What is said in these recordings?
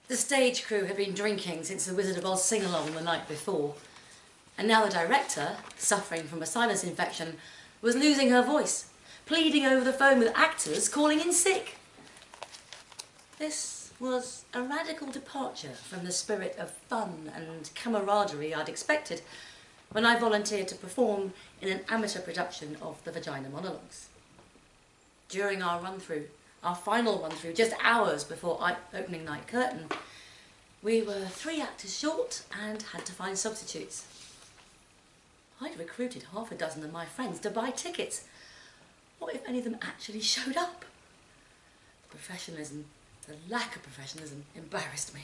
The stage crew had been drinking since the Wizard of Oz sing-along the night before, and now the director, suffering from a sinus infection, was losing her voice, pleading over the phone with actors calling in sick. This was a radical departure from the spirit of fun and camaraderie I'd expected when I volunteered to perform in an amateur production of the Vagina Monologues. During our run-through, our final run-through, just hours before opening night curtain, we were 3 actors short and had to find substitutes. I'd recruited half a dozen of my friends to buy tickets. What if any of them actually showed up? The lack of professionalism embarrassed me.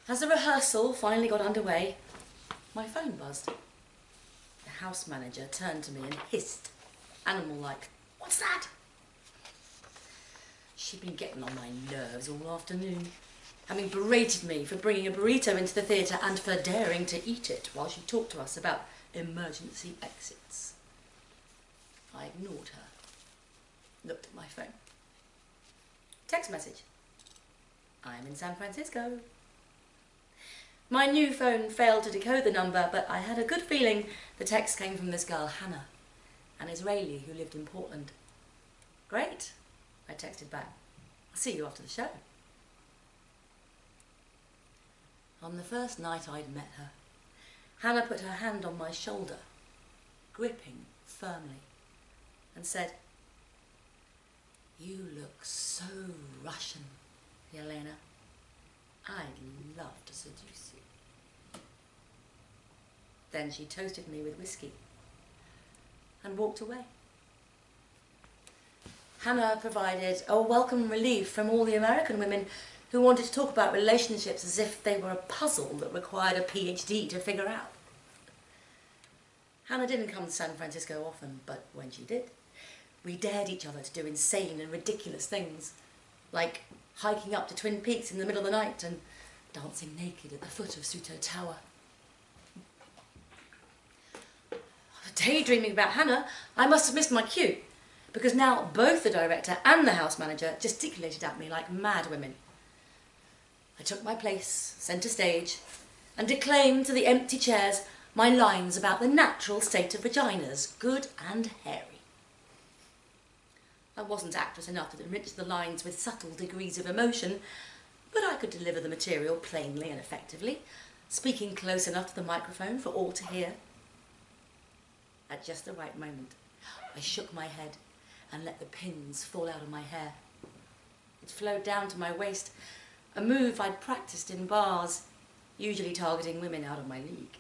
As the rehearsal finally got underway, my phone buzzed. The house manager turned to me and hissed, animal-like, "What's that?" She'd been getting on my nerves all afternoon, having berated me for bringing a burrito into the theatre and for daring to eat it while she talked to us about emergency exits. I ignored her, looked at my phone. Text message. "I'm in San Francisco." My new phone failed to decode the number, but I had a good feeling the text came from this girl, Hannah, an Israeli who lived in Portland. "Great," I texted back. "I'll see you after the show." On the first night I'd met her, Hannah put her hand on my shoulder, gripping firmly, and said, "You look so Russian, Yelena. I'd love to seduce you." Then she toasted me with whiskey and walked away. Hannah provided a welcome relief from all the American women who wanted to talk about relationships as if they were a puzzle that required a PhD to figure out. Hannah didn't come to San Francisco often, but when she did, we dared each other to do insane and ridiculous things, like hiking up to Twin Peaks in the middle of the night and dancing naked at the foot of Suto Tower. Daydreaming about Hannah, I must have missed my cue, because now both the director and the house manager gesticulated at me like mad women. I took my place, centre stage, and declaimed to the empty chairs my lines about the natural state of vaginas, good and hairy. I wasn't actress enough to enrich the lines with subtle degrees of emotion, but I could deliver the material plainly and effectively, speaking close enough to the microphone for all to hear. At just the right moment, I shook my head and let the pins fall out of my hair. It flowed down to my waist, a move I'd practiced in bars, usually targeting women out of my league.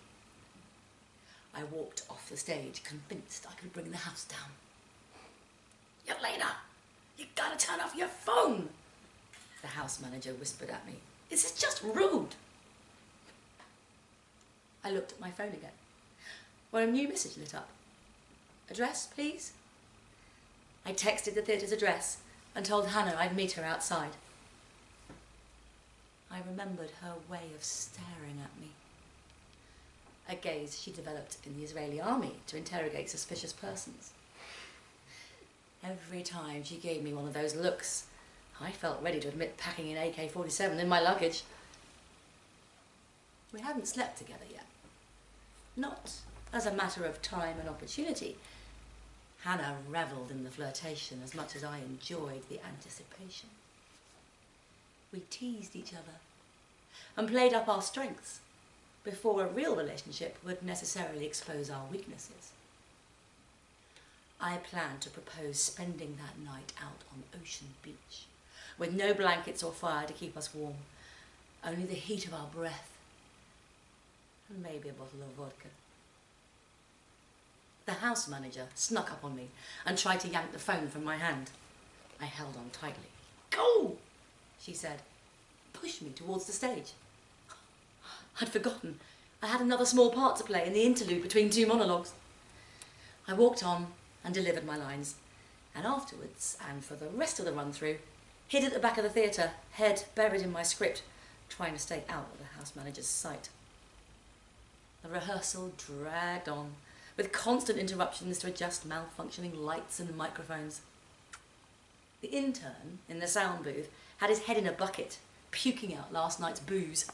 I walked off the stage, convinced I could bring the house down. "Yelena, you gotta turn off your phone," the house manager whispered at me. "This is just rude." I looked at my phone again, when a new message lit up. "Address, please?" I texted the theatre's address and told Hannah I'd meet her outside. I remembered her way of staring at me, a gaze she developed in the Israeli army to interrogate suspicious persons. Every time she gave me one of those looks, I felt ready to admit packing an AK-47 in my luggage. We hadn't slept together yet. Not as a matter of time and opportunity. Hannah revelled in the flirtation as much as I enjoyed the anticipation. We teased each other and played up our strengths before a real relationship would necessarily expose our weaknesses. I planned to propose spending that night out on Ocean Beach, with no blankets or fire to keep us warm, only the heat of our breath, and maybe a bottle of vodka. The house manager snuck up on me and tried to yank the phone from my hand. I held on tightly. "Go!" she said, pushed me towards the stage. I'd forgotten I had another small part to play in the interlude between 2 monologues. I walked on and delivered my lines, and afterwards, and for the rest of the run-through, hid at the back of the theatre, head buried in my script, trying to stay out of the house manager's sight. The rehearsal dragged on, with constant interruptions to adjust malfunctioning lights and microphones. The intern in the sound booth had his head in a bucket, puking out last night's booze.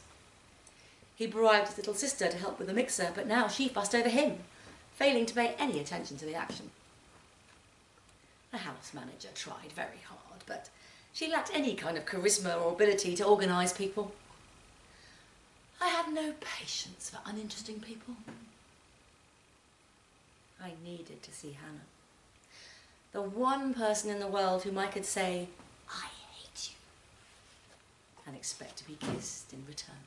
He bribed his little sister to help with the mixer, but now she fussed over him, failing to pay any attention to the action. The house manager tried very hard, but she lacked any kind of charisma or ability to organise people. I had no patience for uninteresting people. I needed to see Hannah. The one person in the world whom I could say, "I hate you," and expect to be kissed in return.